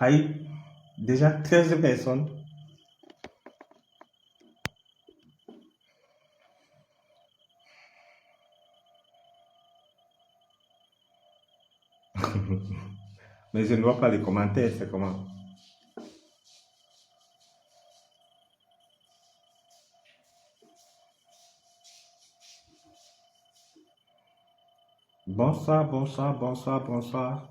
Aïe, déjà 13 personnes. Mais je ne vois pas les commentaires, c'est comment? Bonsoir, bonsoir, bonsoir, bonsoir.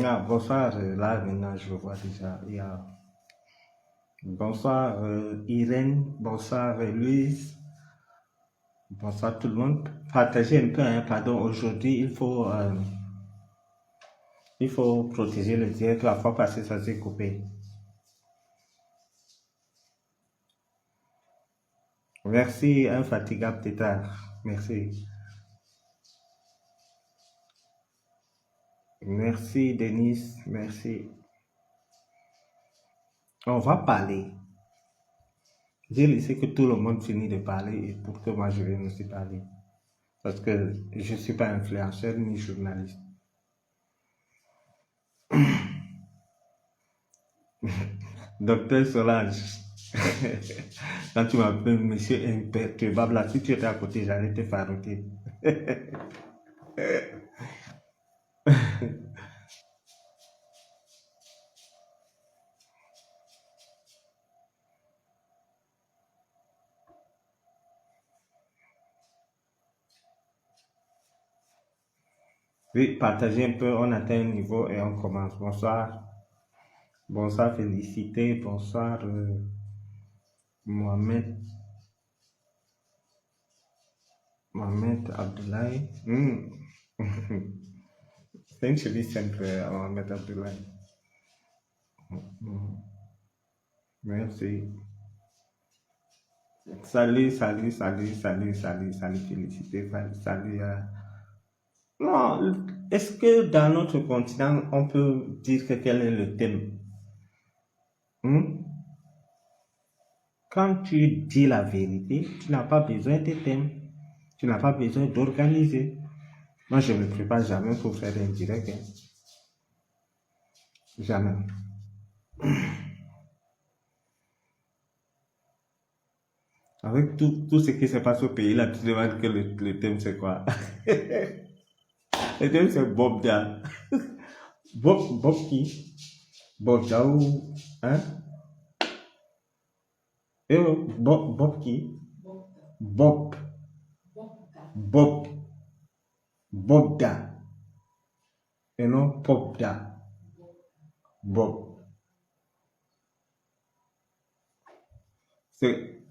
Ah, bonsoir, là maintenant je le vois déjà. Bonsoir Irène, bonsoir Louise, bonsoir tout le monde. Partagez un peu, hein, pardon, aujourd'hui il faut protéger le direct, la fois passée ça s'est coupé. Merci, infatigable tétard, merci. Merci Denise, merci. On va parler. J'ai laissé que tout le monde finisse de parler et pour que moi je vienne aussi parler. Parce que je ne suis pas influenceur ni journaliste. Docteur Solange, quand tu m'appelles monsieur imperturbable, là, si tu étais à côté, j'allais te farouquer. Oui, partagez un peu, on atteint un niveau et on commence. Bonsoir. Bonsoir Félicité, bonsoir Mohamed, Mohamed Abdoulaye. C'est une cheville simple, Mohamed Abdoulaye. Merci. Salut, salut, salut, salut, salut, salut, Félicité, salut. Non, est-ce que dans notre continent, on peut dire que quel est le thème? Quand tu dis la vérité, tu n'as pas besoin de thème. Tu n'as pas besoin d'organiser. Moi, je ne me prépare jamais pour faire un direct. Hein. Jamais. Avec tout ce qui se passe au pays, là, tu demandes que le thème, c'est quoi? Le thème, c'est Bob Da. Bob qui? Bob Da ou... Hein? Bob qui? Bob. Bob. Bob Da. Et non Pop Da. Bob. C'est...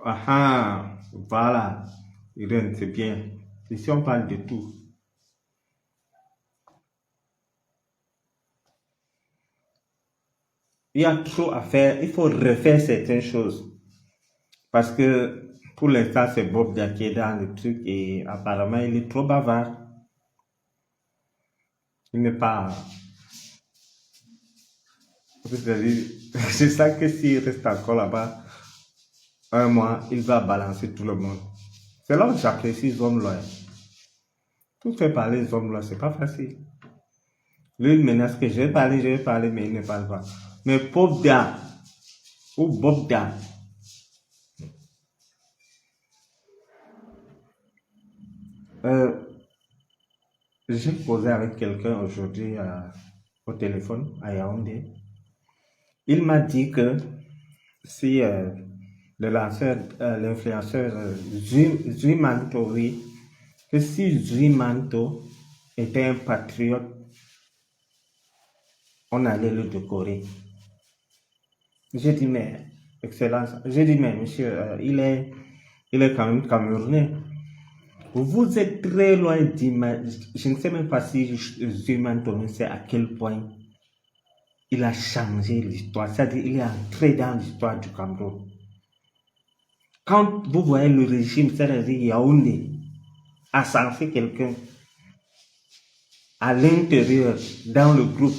Ah, voilà. Irène, c'est bien. Ici, on parle de tout. Il y a trop à faire. Il faut refaire certaines choses. Parce que pour l'instant, c'est Bob Da qui est dans le truc et apparemment, il est trop bavard. Il n'est pas... C'est ça que s'il reste encore là-bas, un mois, il va balancer tout le monde. C'est là où j'apprécie les hommes là. Tout fait parler les hommes là, c'est pas facile. Lui, il menace que je vais parler, mais il ne parle pas. Mais Bob Da, ou Bob Da, j'ai posé avec quelqu'un aujourd'hui au téléphone à Yaoundé. Il m'a dit que si l'influenceur Zuimanto, oui, que si Zuimanto était un patriote, on allait le décorer. J'ai dit, mais, excellence, j'ai dit, mais monsieur, il est quand même camerounais. Vous êtes très loin d'imaginer, je ne sais même pas si Zuimanto sait à quel point il a changé l'histoire, c'est-à-dire il est entré dans l'histoire du Cameroun. Quand vous voyez le régime, c'est-à-dire Yaoundé, ascenser quelqu'un à l'intérieur, dans le groupe,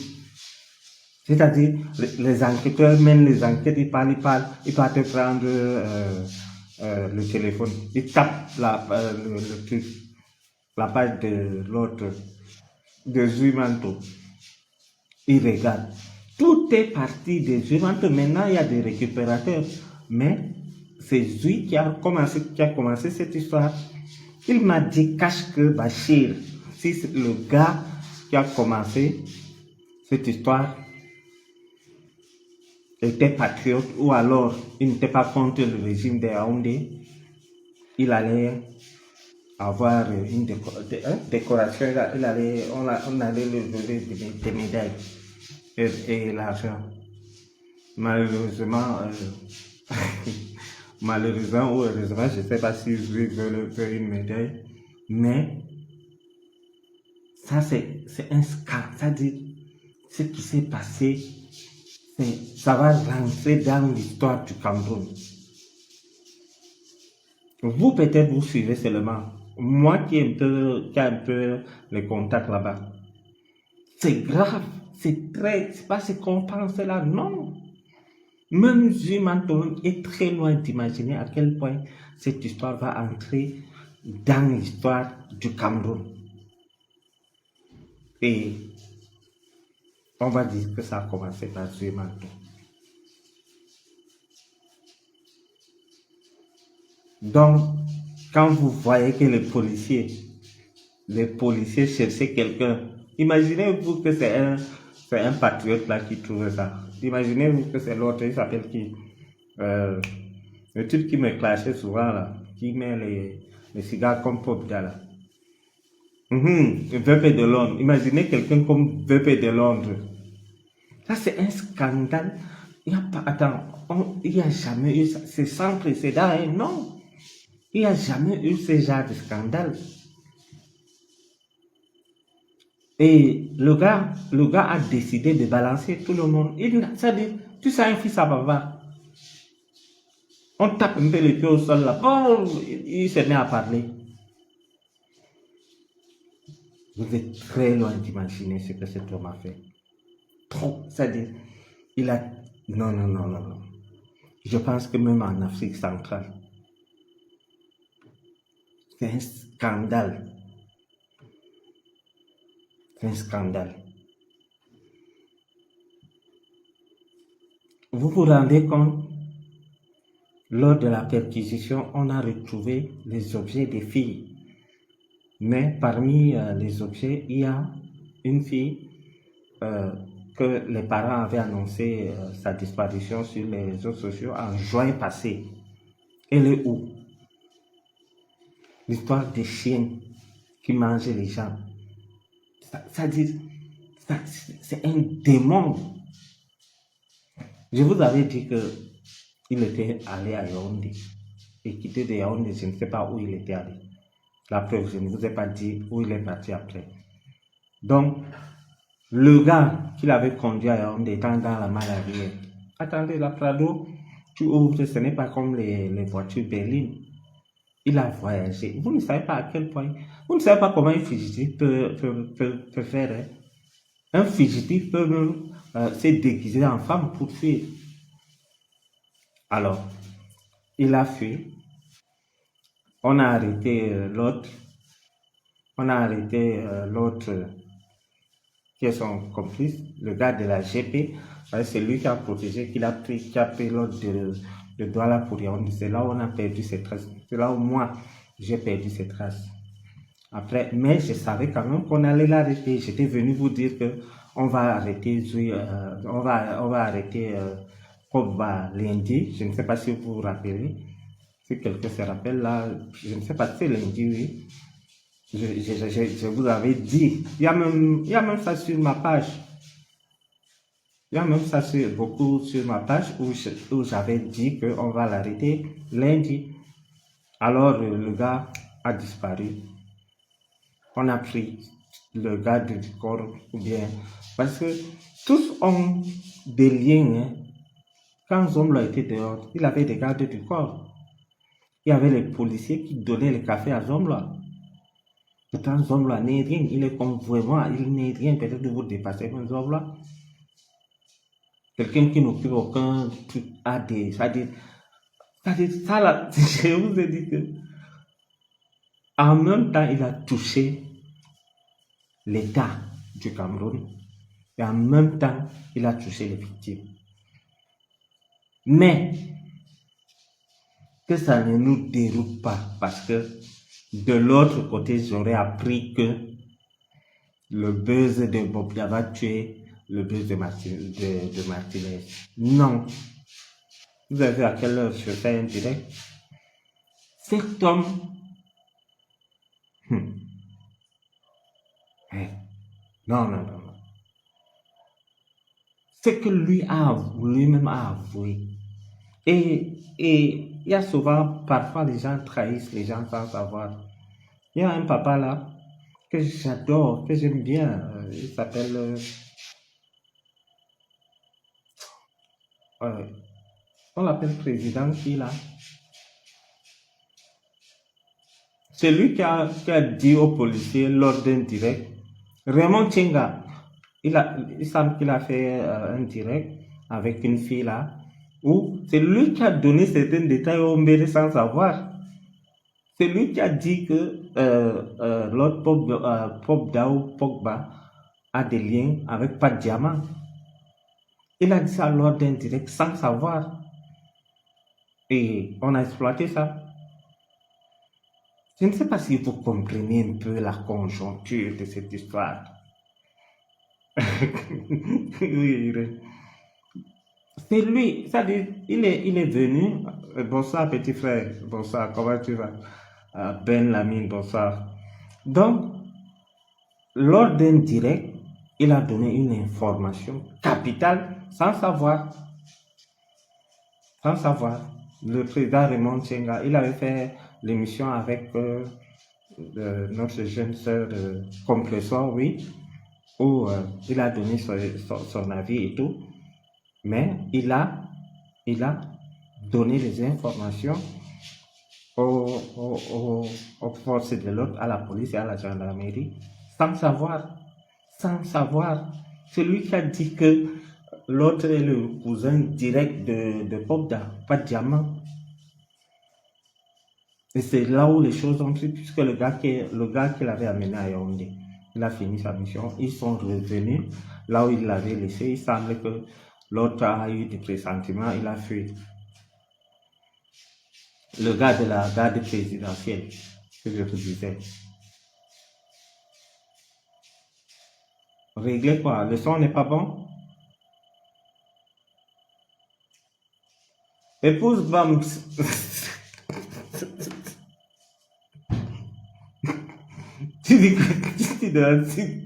c'est-à-dire les enquêteurs mènent les enquêtes, ils partent te prendre le téléphone, ils tapent le truc, la page de l'autre. de Zuimanto. Il regarde. Tout est parti de Zuimanto. Maintenant, il y a des récupérateurs. Mais c'est Zui qui a commencé cette histoire. Il m'a dit, cache que Bachir, si c'est le gars qui a commencé cette histoire, était patriote ou alors il n'était pas contre le régime des Yaoundé, il allait avoir une décoration, on allait lui donner des médailles et l'argent. Malheureusement, malheureusement ou heureusement, je ne sais pas si je veux faire une médaille, mais ça c'est un scandale. C'est-à-dire, ce qui s'est passé, ça va rentrer dans l'histoire du Cameroun. Vous, peut-être, vous suivez seulement. Moi qui ai un peu les contacts là-bas. C'est grave. C'est pas ce qu'on pense là. Non. Même Zuimanto est très loin d'imaginer à quel point cette histoire va entrer dans l'histoire du Cameroun. Et on va dire que ça a commencé par Zuimanto. Donc, quand vous voyez que les policiers cherchaient quelqu'un, imaginez-vous que c'est un patriote là qui trouve ça. Imaginez-vous que c'est l'autre, il s'appelle qui le type qui me clashait souvent là, qui met les cigares comme Pop là. VP de Londres. Imaginez quelqu'un comme VP de Londres. Ça, c'est un scandale. Il n'y a jamais eu ça. C'est sans précédent, hein? Non. Il n'y a jamais eu ce genre de scandale. Et le gars a décidé de balancer tout le monde. C'est-à-dire, tu sais, un fils à papa. On tape un peu les pieds au sol là. Oh, il se met à parler. Vous êtes très loin d'imaginer ce que cet homme a fait. Trop. C'est-à-dire, il a... Non. Je pense que même en Afrique centrale, c'est un scandale. C'est un scandale. Vous vous rendez compte? Lors de la perquisition, on a retrouvé les objets des filles. Mais parmi les objets, il y a une fille que les parents avaient annoncé sa disparition sur les réseaux sociaux en juin passé. Elle est où? L'histoire des chiens qui mangent les gens. C'est un démon. Je vous avais dit qu'il était allé à Yaoundé. Et quitté de Yaoundé, je ne sais pas où il était allé. La preuve, je ne vous ai pas dit où il est parti après. Donc, le gars qui l'avait conduit à Yaoundé étant dans la maladie. Attendez, la Prado, tu ouvres, ce n'est pas comme les voitures berlines. Il a voyagé. Vous ne savez pas à quel point. Vous ne savez pas comment un fugitif peut faire. Hein? Un fugitif peut même se déguiser en femme pour fuir. Alors, il a fui. On a arrêté l'autre. On a arrêté l'autre qui est son complice, le gars de la GP. C'est lui qui a protégé, qui a pris l'autre de Douala pour Yaoundé. C'est là où on a perdu ses traces. C'est là où moi, j'ai perdu ses traces. Après, mais je savais quand même qu'on allait l'arrêter. J'étais venu vous dire que on va arrêter on va arrêter Kobba lundi. Je ne sais pas si vous vous rappelez. Si quelqu'un se rappelle là, je ne sais pas si c'est lundi, oui. Je vous avais dit. Il y a même ça sur ma page. Il y a même ça beaucoup sur ma page où j'avais dit qu'on va l'arrêter lundi. Alors le gars a disparu. On a pris le gars du corps ou bien... Parce que tous ont des liens. Hein. Quand Zomlo était dehors, il avait des gardes du corps. Il y avait les policiers qui donnaient le café à Zomlo. Pourtant, Zomlo n'est rien. Il est comme vraiment, il n'est rien. Peut-être de vous dépasser comme Zomlo. Quelqu'un qui n'occupe aucun truc a des... Ça là, je vous ai dit que... En même temps, il a touché l'État. du Cameroun. Et en même temps, il a touché les victimes. Mais que ça ne nous déroute pas, parce que de l'autre côté, j'aurais appris que le buzz de Bobia va tuer le buzz de Martinez. Non. Vous avez vu à quelle heure je fais un direct? Cet homme... Non. C'est que lui-même a avoué. Et il y a souvent, parfois les gens trahissent les gens sans savoir. Il y a un papa là, que j'adore, que j'aime bien. Il s'appelle... on l'appelle président qui là? C'est lui qui a dit aux policiers lors d'un direct. Raymond Tchenga, il semble qu'il a fait un direct avec une fille là, où c'est lui qui a donné certains détails au Mbéré sans savoir. C'est lui qui a dit que l'autre Pogba a des liens avec Pat Diamant. Il a dit ça lors d'un direct sans savoir. Et on a exploité ça. Je ne sais pas si vous comprenez un peu la conjoncture de cette histoire. Oui, c'est lui, c'est-à-dire, il est venu. Bonsoir, petit frère. Bonsoir, comment tu vas? Ben Lamine, bonsoir. Donc, lors d'un direct, il a donné une information capitale sans savoir. Sans savoir. Le président Raymond Tchenga, il avait fait l'émission avec notre jeune sœur Compressor, oui, où il a donné son avis et tout, mais il a donné les informations aux forces de l'ordre, à la police et à la gendarmerie, sans savoir. C'est lui qui a dit que l'autre est le cousin direct de Pogba, pas de Diamant. Et c'est là où les choses ont pris, puisque le gars qui l'avait amené à Yaoundé, il a fini sa mission, ils sont revenus là où il l'avait laissé. Il semble que l'autre a eu des pressentiments, il a fui. Le gars de la garde présidentielle, que je te disais. Réglez quoi? Le son n'est pas bon? Épouse Bams. Tu dis que tu dois dire.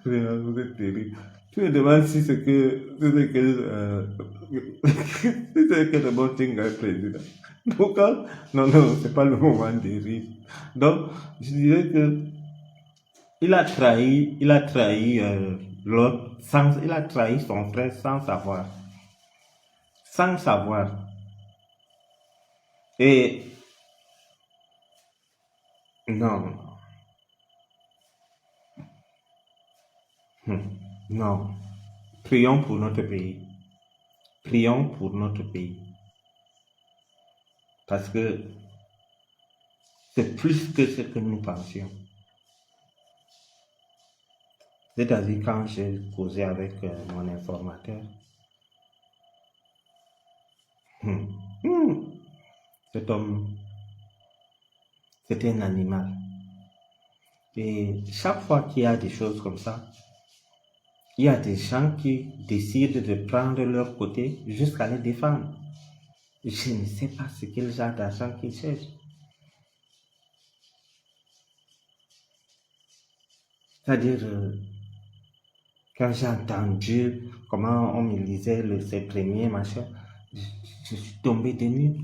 Vous êtes terrible. Tu me demandes si c'est que le bon thing est président. Donc, non, c'est pas le moment de rire. Donc, je dirais que il a trahi l'autre, il a trahi son frère sans savoir. Sans savoir. Et non. Non. Prions pour notre pays. Prions pour notre pays. Parce que c'est plus que ce que nous pensions. C'est-à-dire quand j'ai causé avec mon informateur, cet homme, c'était un animal. Et chaque fois qu'il y a des choses comme ça, il y a des gens qui décident de prendre leur côté jusqu'à les défendre. Je ne sais pas ce quel genre d'argent qu'ils cherchent. C'est-à-dire, quand j'ai entendu comment on me lisait ses premiers machins, je suis tombé de nuit.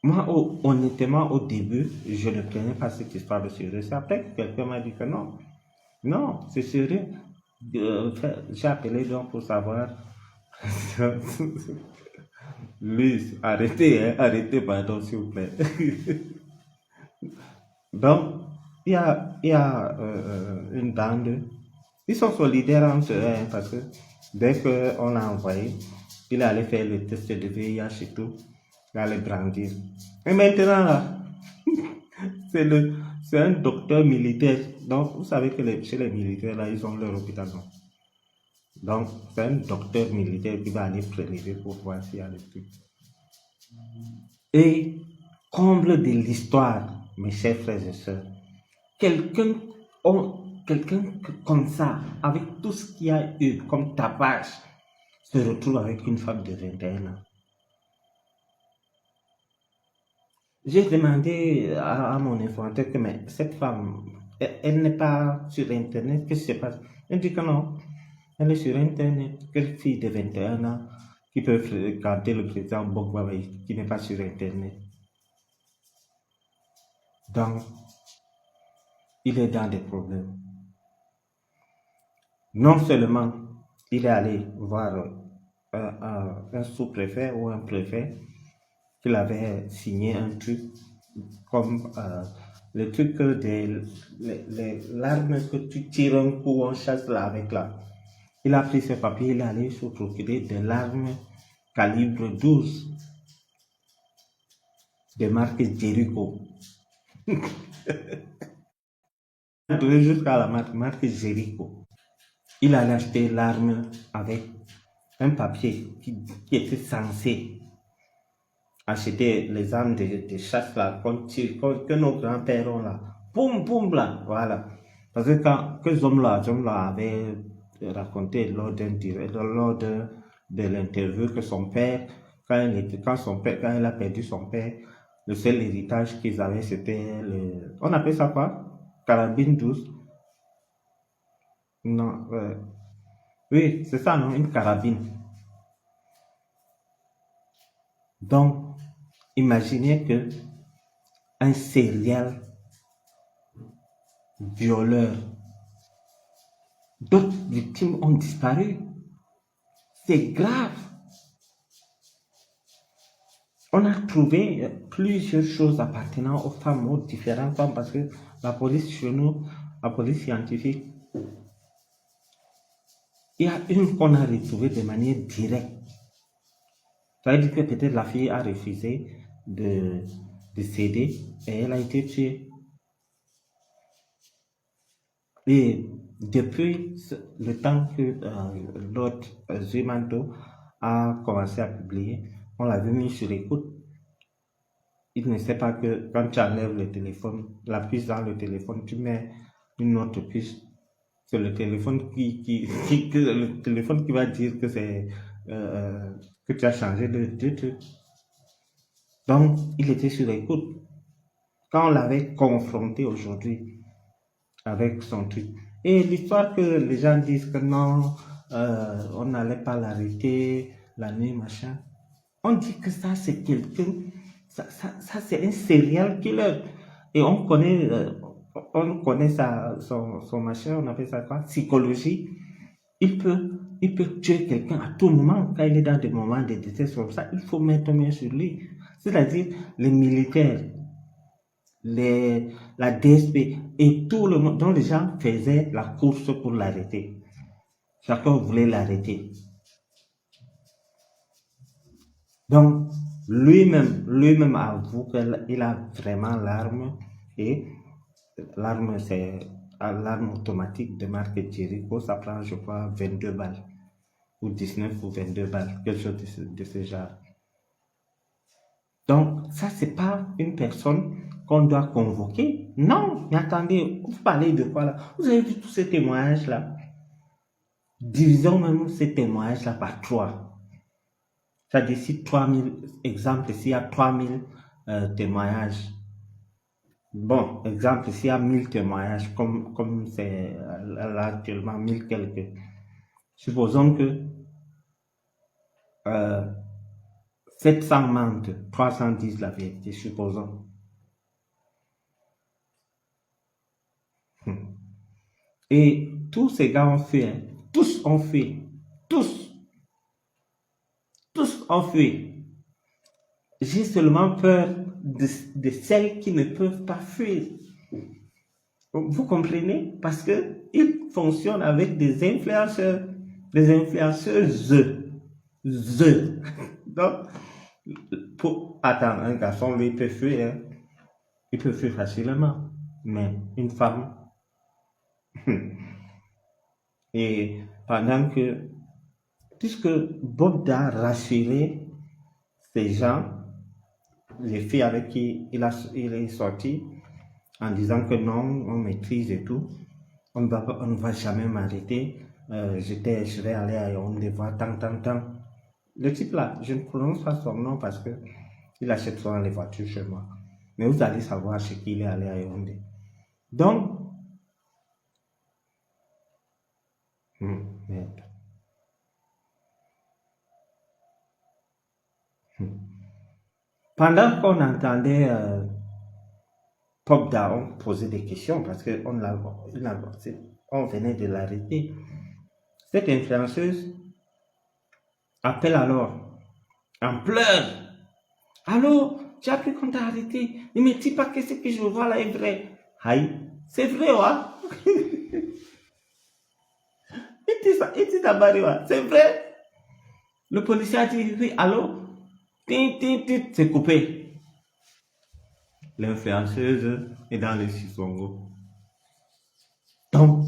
Moi, honnêtement, au début, je ne prenais pas cette histoire de sérieux. C'est après que quelqu'un m'a dit que non, c'est sérieux. J'ai appelé donc pour savoir. Lui, arrêtez, pardon, s'il vous plaît. Donc, il y a une bande. Ils sont solidaires entre eux, parce que dès qu'on l'a envoyé, il allait faire le test de VIH et tout. d'aller brandir. Et maintenant, là, c'est un docteur militaire. Donc, vous savez que chez les militaires, là, ils ont leur hôpital. Non? Donc, c'est un docteur militaire qui va aller prélever pour voir s'il y a des trucs. Et, comble de l'histoire, mes chers frères et sœurs, quelqu'un comme ça, avec tout ce qu'il y a eu comme tapage, se retrouve avec une femme de 21 ans. J'ai demandé à mon informateur que mais cette femme, elle n'est pas sur Internet, qu'est-ce qui se passe? Elle dit que non, elle est sur Internet. Quelle fille de 21 ans qui peut fréquenter le président Gbagbo qui n'est pas sur Internet? Donc, il est dans des problèmes. Non seulement il est allé voir un sous-préfet ou un préfet qu'il avait signé un truc comme le truc l'arme que tu tires un coup, on chasse là avec là. Il a pris ses papiers, il est allé se procurer de l'arme calibre 12 de marque Jericho. Jusqu'à la marque Jericho. Il allait acheter l'arme avec un papier qui était censé acheter les armes de chasse là, que nos grands-pères ont là. Boum, boum, là, voilà. Parce que quand ce homme-là avait raconté lors de l'interview que son père, quand il a perdu son père, le seul héritage qu'ils avaient, c'était on appelle ça quoi? Carabine 12. Non, oui, c'est ça, non? Une carabine. Donc, imaginez que un serial violeur, d'autres victimes ont disparu. C'est grave. On a trouvé plusieurs choses appartenant aux femmes, aux différentes femmes, parce que la police chez nous, la police scientifique, il y a une qu'on a retrouvée de manière directe. Ça veut dire que peut-être la fille a refusé de céder et elle a été tuée. Et depuis le temps que l'autre Zumanto a commencé à publier, on l'avait mis sur écoute. Il ne sait pas que quand tu enlèves le téléphone, la puce dans le téléphone, tu mets une autre puce. C'est le téléphone le téléphone qui va dire que c'est que tu as changé de truc. Donc, il était sur écoute. Quand on l'avait confronté aujourd'hui avec son truc. Et l'histoire que les gens disent que non, on n'allait pas l'arrêter, la nuit, machin. On dit que ça, c'est quelqu'un, ça c'est un serial killer. Et on connaît son machin, on appelle ça quoi? Psychologie. Il peut tuer quelqu'un à tout moment. Quand il est dans des moments de détresse comme ça, il faut mettre main sur lui. C'est-à-dire les militaires, la DSP et tout le monde, dont les gens faisaient la course pour l'arrêter. Chacun voulait l'arrêter. Donc, lui-même avoue qu'il a vraiment l'arme, et l'arme, c'est l'arme automatique de marque Jericho, ça prend, je crois, 22 balles, ou 19 ou 22 balles, quelque chose de ce genre. Donc, ça, c'est pas une personne qu'on doit convoquer. Non, mais attendez, vous parlez de quoi là? Vous avez vu tous ces témoignages-là? Divisons même ces témoignages-là par 3. Ça décide 3000 exemples, s'il y a 3000 témoignages. Bon, exemple, s'il y a 1000 témoignages, comme c'est là actuellement 1000 quelques. Supposons que 700 mentent, 300 disent la vérité, supposons. Et tous ces gars ont fait, hein, tous ont fait, tous ont fait. J'ai seulement peur de celles qui ne peuvent pas fuir. Vous comprenez? Parce que ils fonctionnent avec des influenceurs, des influenceuses. Donc, Attends, un garçon, lui, peut fuir. Hein. Il peut fuir facilement. Mais une femme, et pendant que, puisque Bob a rassuré ces gens, les filles avec qui il est sorti, en disant que non, on maîtrise et tout, on ne va jamais m'arrêter. Je vais aller à Yaoundé voir tant. Le type là, je ne prononce pas son nom parce que il achète souvent les voitures chez moi. Mais vous allez savoir chez qui il est allé à Yaoundé. Donc, merde. Pendant qu'on entendait Pop Down poser des questions, parce qu'on venait de l'arrêter, cette influenceuse appelle alors en pleurs. Allô, j'ai appris qu'on t'a arrêté. Ne me dis pas que ce que je vois là est vrai. Aïe, c'est vrai, ouais. Il dit d'abord, c'est vrai. Le policier a dit, oui, allô, c'est coupé. L'influenceuse est dans les Sissongo. Donc,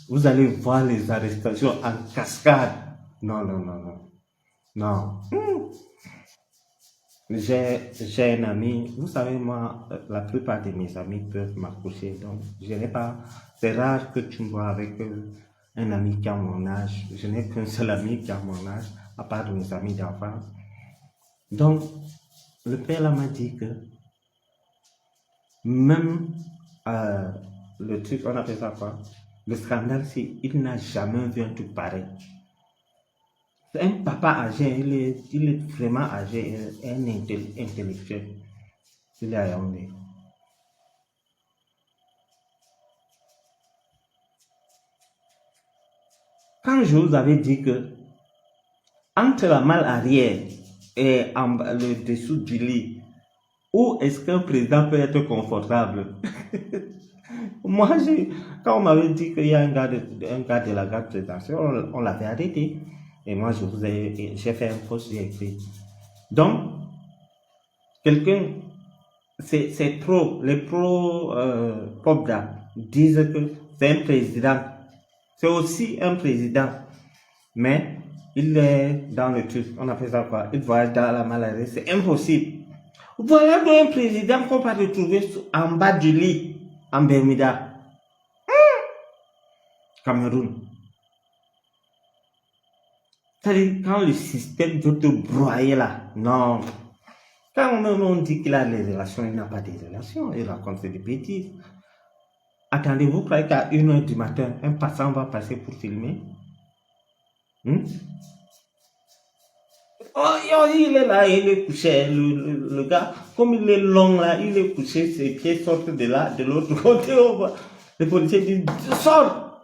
vous allez voir les arrestations en cascade. Non. J'ai un ami, vous savez, moi, la plupart de mes amis peuvent m'accoucher. Donc, je n'ai pas. C'est rare que tu me vois avec un ami qui a mon âge. Je n'ai qu'un seul ami qui a mon âge, à part de mes amis d'enfance. Donc, le père là m'a dit que même le truc, on appelle ça quoi? Le scandale, c'est il n'a jamais vu un truc pareil. C'est un papa âgé, il est vraiment âgé, un intellectuel. Il est à Yaoundé. Quand je vous avais dit que entre la malle arrière et le dessous du lit, où est-ce qu'un président peut être confortable? Moi, quand on m'avait dit qu'il y a un gars de la garde présidentielle, on l'avait arrêté. Et moi, j'ai fait un post, j'ai écrit. Donc, quelqu'un, c'est trop, les pros Popda disent que c'est un président. C'est aussi un président. Mais il est dans le truc, on appelle ça quoi? Il voyage dans la maladie, c'est impossible. Voilà donc un président qu'on va retrouver en bas du lit, en Bermuda. Cameroun. C'est-à-dire, quand le système veut te broyer là, non. Quand on dit qu'il a des relations, il n'a pas de relations, il raconte des bêtises. Attendez, vous croyez qu'à 1h du matin, un passant va passer pour filmer? Oh, il est là, il est couché. Le gars, comme il est long là, il est couché, ses pieds sortent de là, de l'autre côté. Le policier dit, sors!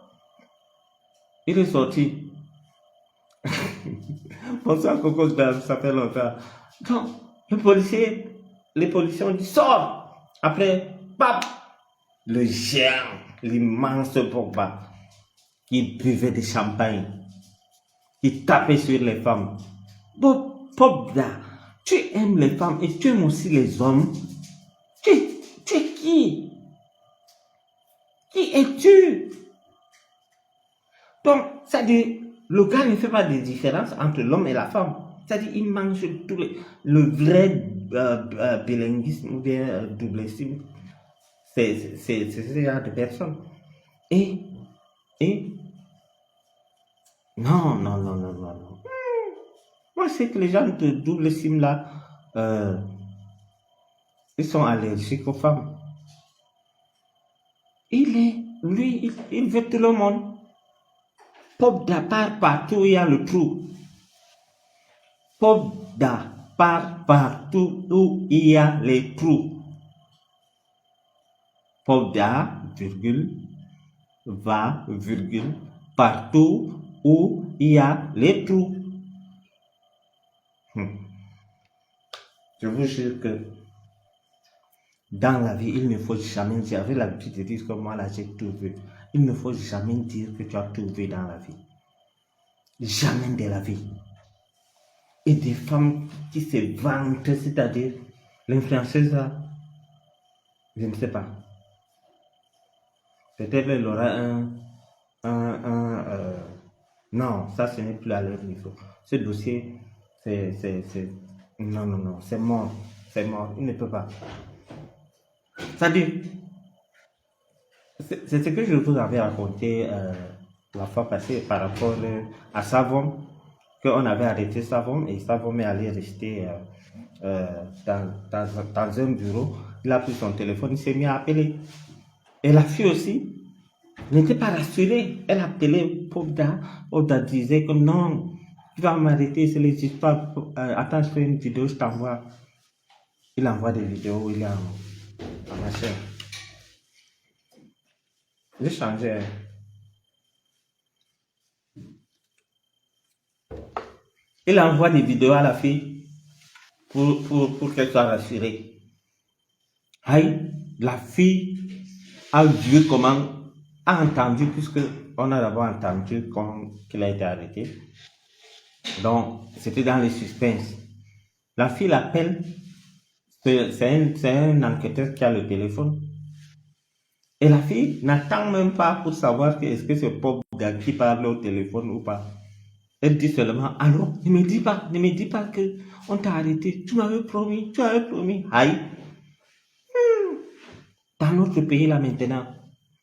Il est sorti. Bonsoir Coco, ça fait longtemps. Donc, les policiers ont dit, sors! Après, pap! Le géant, l'immense Pogba, qui buvait du champagne, qui tapait sur les femmes. Pogba, tu aimes les femmes et tu aimes aussi les hommes. Tu es qui? Qui es-tu? Donc, ça dit, le gars ne fait pas de différence entre l'homme et la femme. C'est-à-dire, il mange le vrai bilinguisme ou bien doublisme. C'est ce genre de personnes. Et non. Moi, c'est que les gens de double sim là, ils sont allergiques aux femmes. Lui, il veut tout le monde. Popda part partout, il y a le trou. Popda part partout où il y a les trous. Popda, virgule, va, virgule, partout où il y a les trous. Je vous jure que dans la vie, il ne faut jamais dire, j'avais l'habitude de dire que moi là j'ai tout vu. Il ne faut jamais dire que tu as tout vu dans la vie. Jamais de la vie. et des femmes qui se vantent, c'est-à-dire l'influenceuse là, je ne sais pas. Peut-être elle aura non, ça ce n'est plus à leur niveau. Ce dossier, non, c'est mort, il ne peut pas. C'est-à-dire, c'est ce que je vous avais raconté la fois passée par rapport à Savon, qu'on avait arrêté Savon et Savon est allé rester dans un bureau. Il a pris son téléphone, il s'est mis à appeler. Et la fille aussi n'était pas rassurée. Elle appelait Popda. Popda disait que non, tu vas m'arrêter, c'est les histoires. Attends, je fais une vidéo, je t'envoie. Il envoie des vidéos où il est en machin. J'ai changé. Il envoie des vidéos à la fille pour qu'elle soit rassurée. Aïe, la fille a vu comment, a entendu, puisque on a d'abord entendu qu'il a été arrêté. Donc, c'était dans les suspens. La fille l'appelle, c'est un enquêteur qui a le téléphone. Et la fille n'attend même pas pour savoir est-ce que c'est Popda qui parle au téléphone ou pas. Elle dit seulement, alors, ne me dis pas que on t'a arrêté. Tu m'avais promis. Aïe. Dans notre pays là maintenant,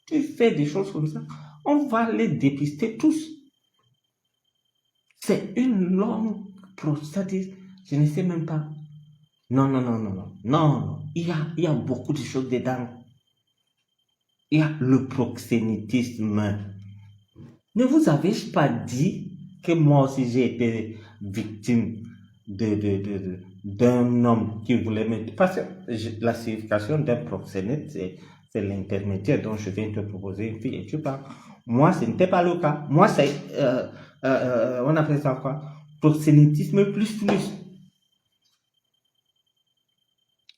tu fais des choses comme ça, on va les dépister tous. C'est une longue procédure. Je ne sais même pas. Non. Il y a beaucoup de choses dedans. Il y a le proxénétisme. Ne vous avez-je pas dit que moi aussi j'ai été victime d'un homme qui voulait me... Parce que la signification d'un proxénète, c'est l'intermédiaire dont je viens te proposer une fille et tu pars. Moi, ce n'était pas le cas. Moi, c'est... on appelle ça quoi? Proxénétisme plus.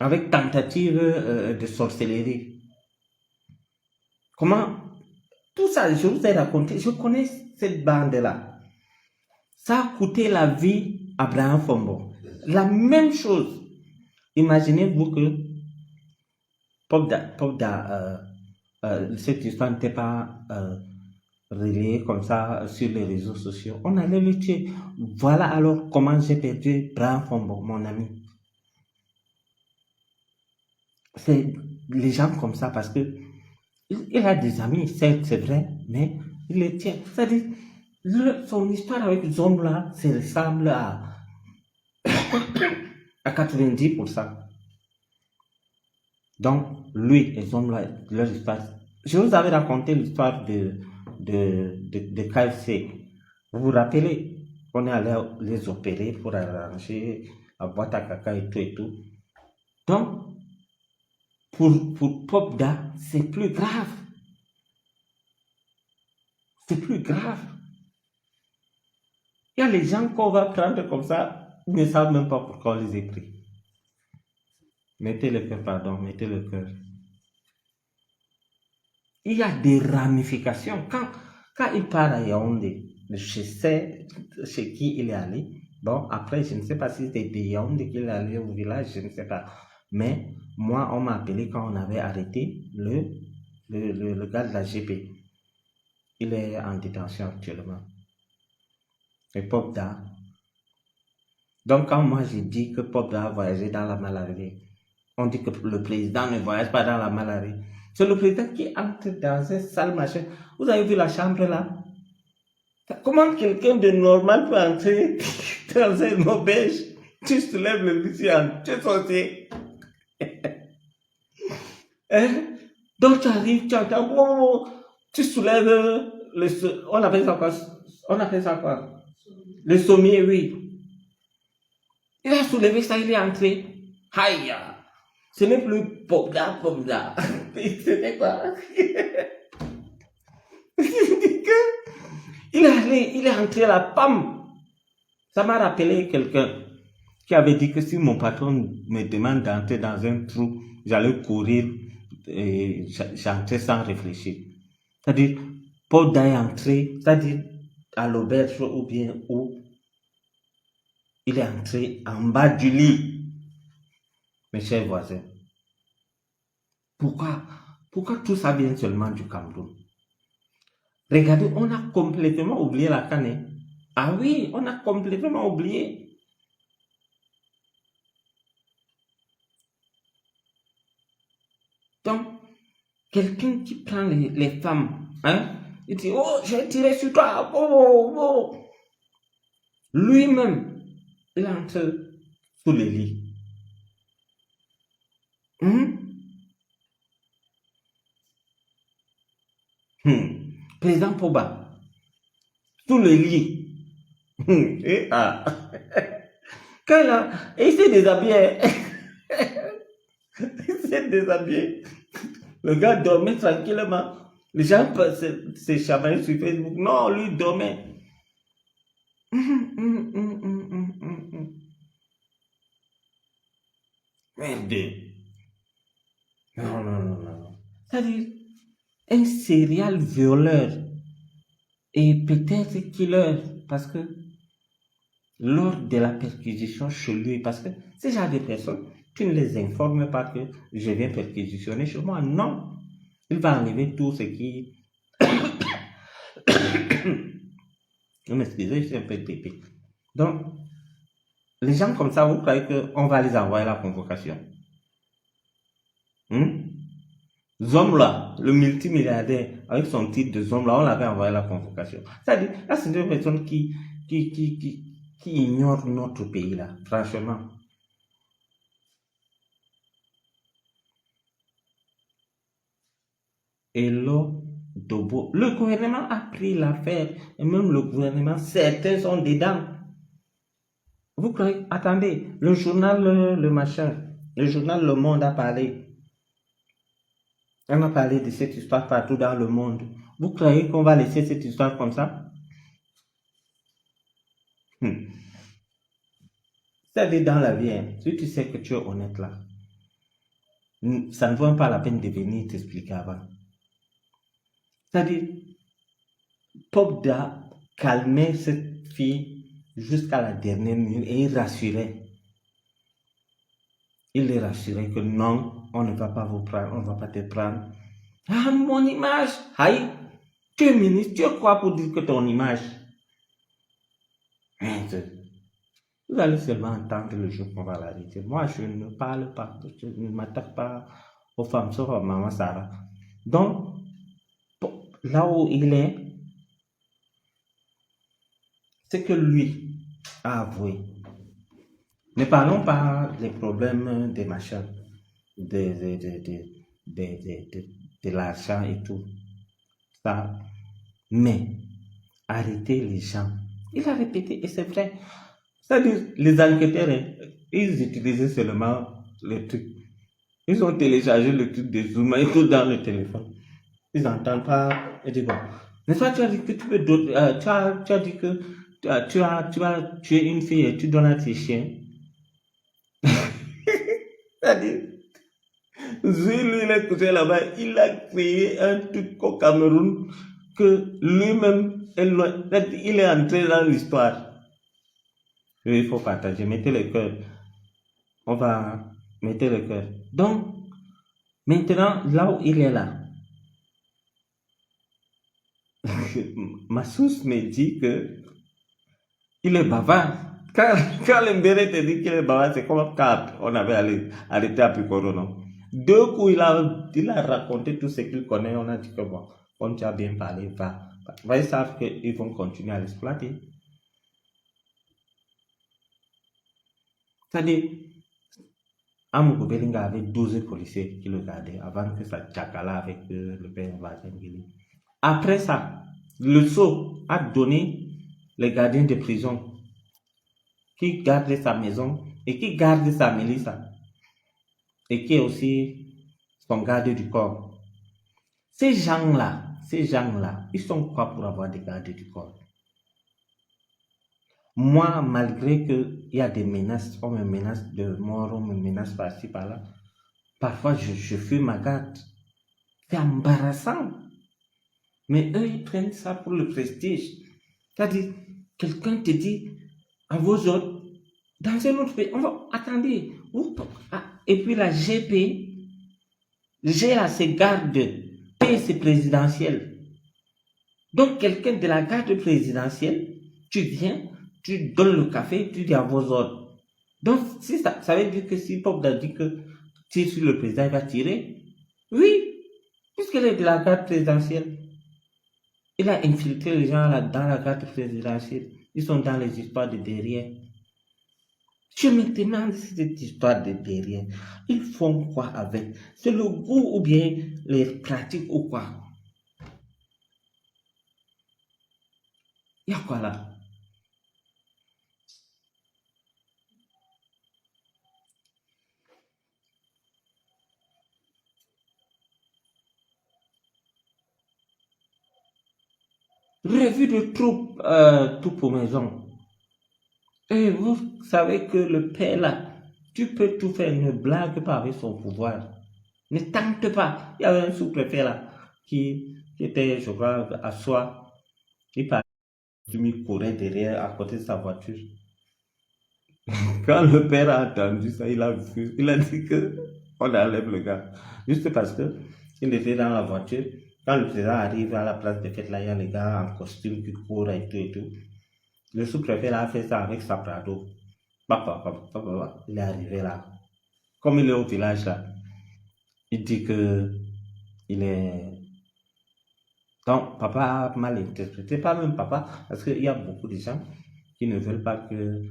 Avec tentative de sorcellerie. Comment? Tout ça, je vous ai raconté. Je connais cette bande-là. Ça a coûté la vie à Abraham Fombo. La même chose. Imaginez-vous que Popda, cette histoire n'était pas relayée comme ça sur les réseaux sociaux. On allait le tuer. Voilà alors comment j'ai perdu Abraham Fombo, mon ami. C'est les gens comme ça parce que il a des amis, certes, c'est vrai, mais il les tient. C'est-à-dire, son histoire avec Zombla, ça ressemble à 90%. Donc, lui et Zombla, leur histoire. Je vous avais raconté l'histoire de KFC. Vous vous rappelez, on est allé les opérer pour arranger la boîte à caca et tout. Donc, pour Popda, c'est plus grave. C'est plus grave. Il y a les gens qu'on va prendre comme ça, ils ne savent même pas pourquoi on les a pris. Mettez le cœur. Il y a des ramifications. Quand il part à Yaoundé, je sais chez qui il est allé. Bon, après, je ne sais pas si c'était de Yaoundé qu'il est allé au village, je ne sais pas. Mais moi, on m'a appelé quand on avait arrêté le gars de la GP. Il est en détention actuellement. Et Popda. Donc, quand moi j'ai dit que Popda a voyagé dans la malaria, on dit que le président ne voyage pas dans la malaria. C'est le président qui entre dans une salle machin. Vous avez vu la chambre là? Comment quelqu'un de normal peut entrer dans une auberge? Tu soulèves le Lucien, tu es sorti. Donc tu arrives, tu entends, tu soulèves on appelle ça quoi? Le sommier, oui. Il a soulevé ça, il est entré. Aïe! Ce n'est plus Popda. C'était quoi? Il est entré à la PAM. Ça m'a rappelé quelqu'un qui avait dit que si mon patron me demande d'entrer dans un trou, j'allais courir et j'entrais sans réfléchir. C'est-à-dire, Popda est entré, c'est-à-dire à l'auberge ou bien où il est entré en bas du lit. Mes chers voisins, pourquoi tout ça vient seulement du Cameroun? Regardez, on a complètement oublié la canne. Ah oui, on a complètement oublié. Donc, quelqu'un qui prend les femmes, hein, il dit, oh, j'ai tiré sur toi, oh. Lui-même, il entre sous le lit. Président Poba, sous le lit. Et quand il s'est déshabillé. Il s'est déshabillé. Le gars dormait tranquillement. Les gens se chamaillent sur Facebook. Non, lui dormait. Merde. Non. C'est-à-dire, un serial violeur et peut-être killer, parce que lors de la perquisition chez lui, parce que ces genre de personnes, tu ne les informes pas que je viens perquisitionner chez moi. Non. Il va enlever tout ce qui... Vous m'excusez, je suis un peu pépé. Donc, les gens comme ça, vous croyez qu'on va les envoyer à la convocation? Zombla, le multimilliardaire, avec son titre de Zombla, on l'avait envoyé à la convocation. C'est-à-dire, là, c'est une personne qui ignore notre pays, là, franchement. Hello Dobo. Le gouvernement a pris l'affaire, et même le gouvernement, certains sont dedans. Vous croyez? Attendez, le journal, le journal Le Monde a parlé. On a parlé de cette histoire partout dans le monde. Vous croyez qu'on va laisser cette histoire comme ça? C'est-à-dire dans la vie, si tu sais que tu es honnête là, ça ne vaut pas la peine de venir t'expliquer avant. C'est-à-dire, Popda calmait cette fille jusqu'à la dernière minute et il rassurait. Il les rassurait que non, on ne va pas vous prendre, on ne va pas te prendre. Ah, mon image! Aïe! Tu es ministre, tu es quoi pour dire que ton image? Vous allez seulement entendre le jour qu'on va l'arrêter. Moi, je ne parle pas, je ne m'attaque pas aux femmes, sauf à Maman Sarah. Donc, là où il est, c'est que lui a avoué. Ne parlons pas des problèmes des machins, de l'argent et tout. Ça. Mais, arrêter les gens. Il a répété, et c'est vrai. C'est-à-dire, les enquêteurs, ils utilisaient seulement le truc. Ils ont téléchargé le truc de Zoom et tout dans le téléphone. Ils n'entendent pas. Et disent, bon, n'est-ce pas, tu as dit que tu peux tu as dit que tu as tué une fille et tu donnes à tes chiens. C'est-à-dire, lui, il est couché là-bas, il a créé un truc au Cameroun que lui-même, il est entré dans l'histoire. Il faut partager, mettez le cœur. On va mettre le cœur. Donc, maintenant, là où il est là, ma source me dit que il est bavard. Quand l'Embéré te dit qu'il est bavard, c'est comme quand on avait arrêté à Picoro, non? Deux coups, il a raconté tout ce qu'il connaît. On a dit que bon, on t'a bien parlé, va. Ils savent qu'ils vont continuer à l'exploiter. C'est-à-dire, Amougou Belinga avait 12 policiers qui le gardaient avant que ça tchakala avec le père Vazengili. Après ça, le SO a donné les gardiens de prison qui gardent sa maison et qui gardent sa milice et qui est aussi son garde du corps. Ces gens-là, ils sont quoi pour avoir des gardes du corps? Moi, malgré qu'il y a des menaces, on me menace de mort, on me menace par-ci, par-là, parfois je fuis ma garde. C'est embarrassant. Mais eux, ils prennent ça pour le prestige. C'est-à-dire, quelqu'un te dit, à vos ordres, Dans un autre pays, attendez, et puis la GP, G là, c'est garde, P c'est présidentiel. Donc, quelqu'un de la garde présidentielle, tu viens, tu donnes le café, tu dis à vos ordres. Donc, si ça veut dire que si Pop a dit que tire sur le président, il va tirer. Oui, puisqu'il est de la garde présidentielle. Il a infiltré les gens dans la garde présidentielle. Ils sont dans les histoires de derrière. Je me demande si cette histoire de derrière, ils font quoi avec? C'est le goût ou bien les pratiques ou quoi? Il y a quoi là? Revue de troupes, tout pour maison. Et vous savez que le père là, tu peux tout faire, ne blague pas avec son pouvoir. Ne tente pas. Il y avait un sous-préfet là qui était, je crois, à soi. Il parlait, il courait derrière à côté de sa voiture. Quand le père a entendu ça, il a dit que on enlève le gars. Juste parce que il était dans la voiture. Quand le président arrive à la place des fêtes, là, il y a les gars en costume qui courent et tout et tout. Le sous-préfet là a fait ça avec sa Prado. Il est arrivé là. Comme il est au village là, il dit que il est. Donc, papa a mal interprété, pas même papa, parce qu'il y a beaucoup de gens qui ne veulent pas que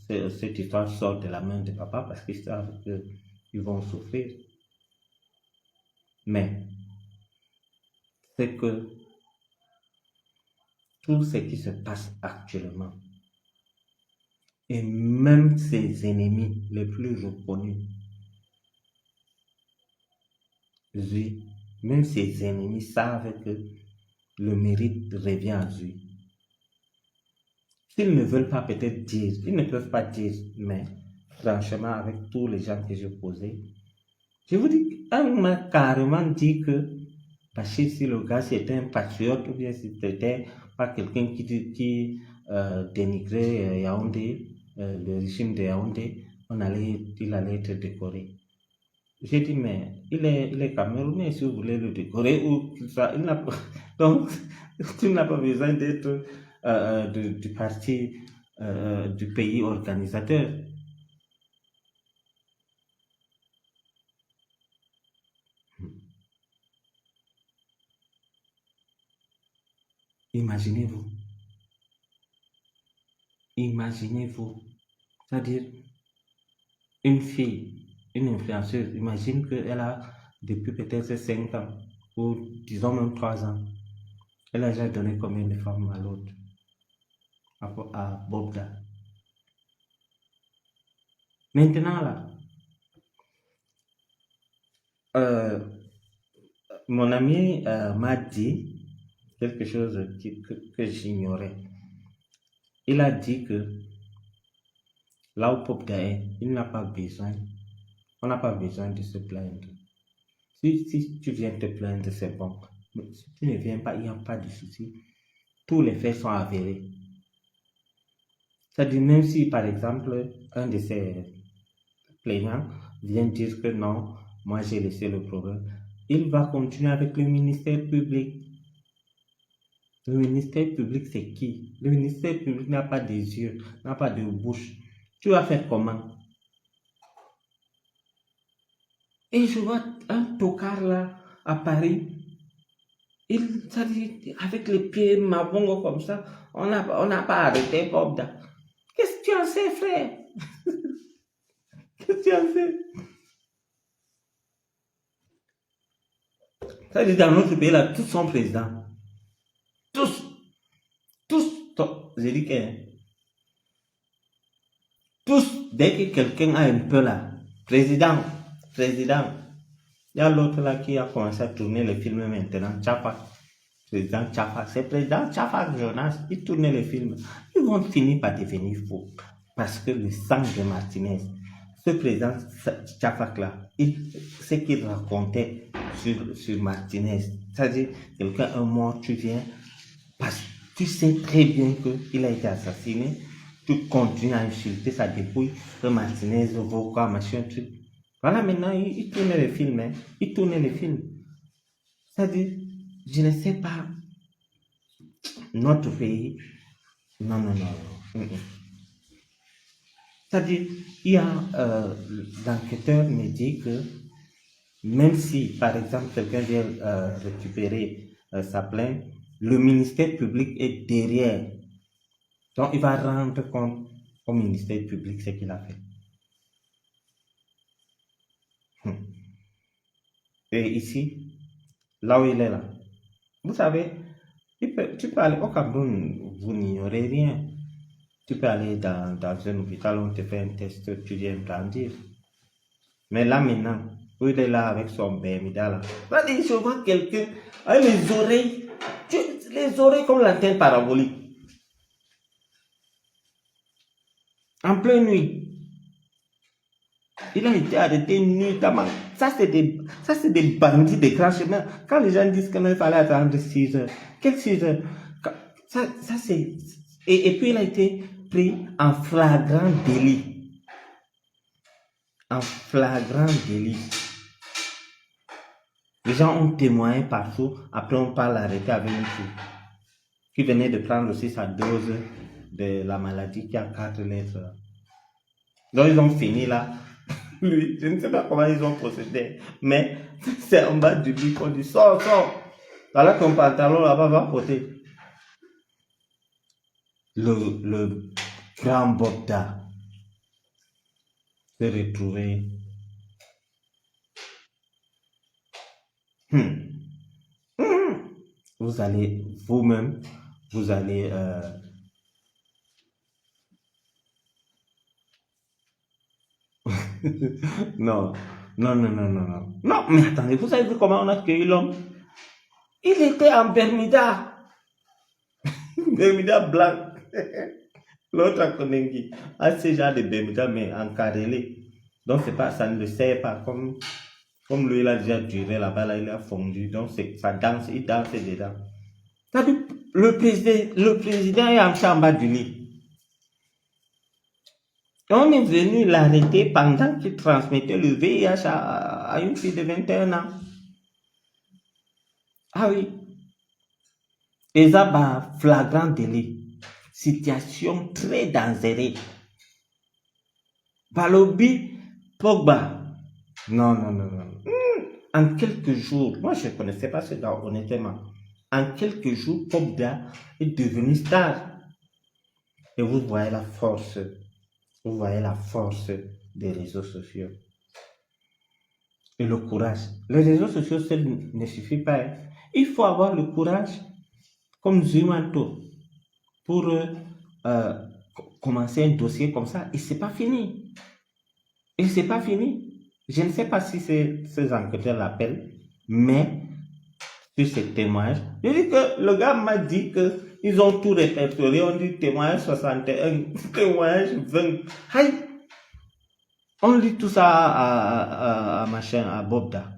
cette histoire sorte de la main de papa parce qu'ils savent qu'ils vont souffrir. Mais c'est que tout ce qui se passe actuellement, et même ses ennemis les plus reconnus, lui, même ses ennemis savent que le mérite revient à lui. S'ils ne veulent pas peut-être dire, ils ne peuvent pas dire, mais franchement, avec tous les gens que j'ai posés, je vous dis, on m'a carrément dit que Bachir, si le gars c'était un patriote ou bien si c'était pas quelqu'un qui dénigrait Yaoundé, le régime de Yaoundé, il allait être décoré. J'ai dit, mais il est Camerounais, si vous voulez le décorer, ou ça, il n'a pas, donc, tu n'as pas besoin d'être du parti, du pays organisateur. Imaginez-vous, imaginez-vous, c'est-à-dire une fille, une influenceuse, imagine qu'elle a depuis peut-être 5 ans, ou disons même 3 ans, elle a déjà donné combien de femmes à l'autre, à Bobda. Maintenant là, euh, mon ami m'a dit quelque chose que j'ignorais. Il a dit que là où Bobda est, il n'a pas besoin, on n'a pas besoin de se plaindre. Si tu viens te plaindre, c'est bon. Mais si tu ne viens pas, il n'y a pas de souci. Tous les faits sont avérés. C'est-à-dire, même si, par exemple, un de ces plaignants vient dire que non, moi j'ai laissé le problème, il va continuer avec le ministère public. Le ministère public, c'est qui? Le ministère public n'a pas des yeux, n'a pas de bouche. Tu vas faire comment? Et je vois un tocard là à Paris. Ça dit, avec les pieds mabongo comme ça, on n'a pas arrêté Bobda. Qu'est-ce que tu en sais, frère? Qu'est-ce que tu en sais? Ça dit, dans notre pays là, tous sont présidents. Tous. J'ai dit que tous, dès que quelqu'un a un peu là, président. Il y a l'autre là qui a commencé à tourner les films maintenant, Tchapak. Président Tchapak, c'est président Tchapak Jonas, il tourne les films. Ils vont finir par devenir faux. Parce que le sang de Martinez, ce président Tchapak là, ce qu'il racontait sur Martinez, c'est-à-dire, quelqu'un est mort, tu viens, parce que tu sais très bien qu'il a été assassiné, tu continues à insulter sa dépouille, que Martinez, quoi, machin, truc. Voilà, maintenant, il tournait les films, hein. Il tournait les films. C'est-à-dire, je ne sais pas, notre pays, non, non, non, non. C'est-à-dire, il y a l'enquêteur me dit que même si, par exemple, quelqu'un vient récupérer sa plainte, le ministère public est derrière. Donc, il va rendre compte au ministère public ce qu'il a fait. Et ici, là où il est là, vous savez, tu peux aller au Cameroun, vous n'ignorez rien. Tu peux aller dans un hôpital, on te fait un test, tu viens grandir. Mais là maintenant, où il est là avec son Bermuda là, je vois quelqu'un avec les oreilles comme l'antenne parabolique. En pleine nuit. Il a été arrêté nuitamment. Ça, c'est des bandits de grand chemin. Quand les gens disent qu'il fallait attendre 6 heures, quelles 6 heures? Ça c'est. Et puis, il a été pris en flagrant délit. En flagrant délit. Les gens ont témoigné partout. Après, on parle l'arrêter avec une fille qui venait de prendre aussi sa dose de la maladie qui a 4 lettres. Donc, ils ont fini là. Lui, je ne sais pas comment ils ont procédé, mais c'est en bas du lit qu'on dit sors. Voilà ton pantalon là-bas va porter. Le grand Bobda s'est retrouvé. Vous allez vous-même, vous allez non, mais attendez, vous savez comment on a accueilli l'homme? Il était en Bermuda. Bermuda blanc. L'autre à Konengi a ce genre de Bermuda, mais en carrelé. Donc, c'est pas, ça ne le sert pas. Comme lui, il a déjà duré là-bas, là, il a fondu. Donc, ça danse, il danse dedans. Le président est en bas du lit. On est venu l'arrêter pendant qu'il transmettait le VIH à une fille de 21 ans. Ah oui. Et ça, flagrant délit. Situation très dangereuse. Balobi, Pogba. Non. En quelques jours, moi je ne connaissais pas ce gars, honnêtement. En quelques jours, Pogba est devenu star. Et vous voyez la force. Vous voyez la force des réseaux sociaux. Et le courage. Les réseaux sociaux seuls ne suffit pas. Hein. Il faut avoir le courage, comme Zumanto, pour commencer un dossier comme ça. Et c'est pas fini. Je ne sais pas si ces enquêteurs l'appellent, mais sur ces témoignages, je dis que le gars m'a dit qu'ils ont tout répertorié. On dit témoignage 61, témoignage 20. Aïe! On lit tout ça à Bobda.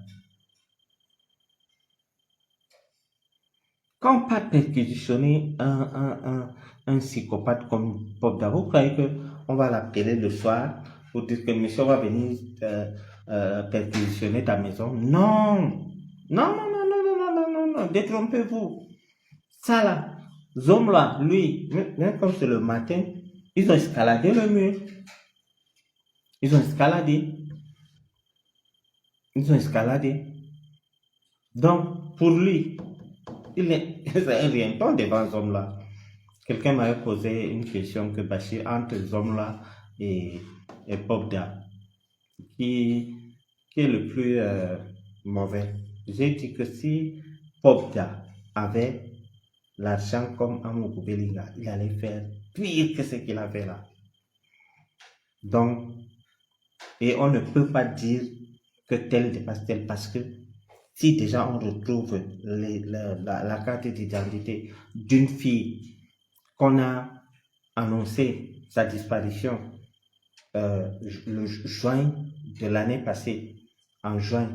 Quand on peut perquisitionner un psychopathe comme Bobda, vous croyez qu'on va l'appeler le soir pour dire que monsieur va venir perquisitionner ta maison? Non, détrompez-vous. Ça là, Zomla, lui, même comme c'est le matin, ils ont escaladé le mur. Ils ont escaladé. Donc, pour lui, c'est un rienton devant Zomla. Quelqu'un m'avait posé une question que Bachir entre Zomla et Bobda, qui est le plus mauvais. J'ai dit que si Bobda avait l'argent comme Amougou Belinga, il allait faire pire que ce qu'il a fait là. Donc, et on ne peut pas dire que tel dépasse tel parce que si déjà on retrouve la carte d'identité d'une fille qu'on a annoncé sa disparition le juin de l'année passée, en juin,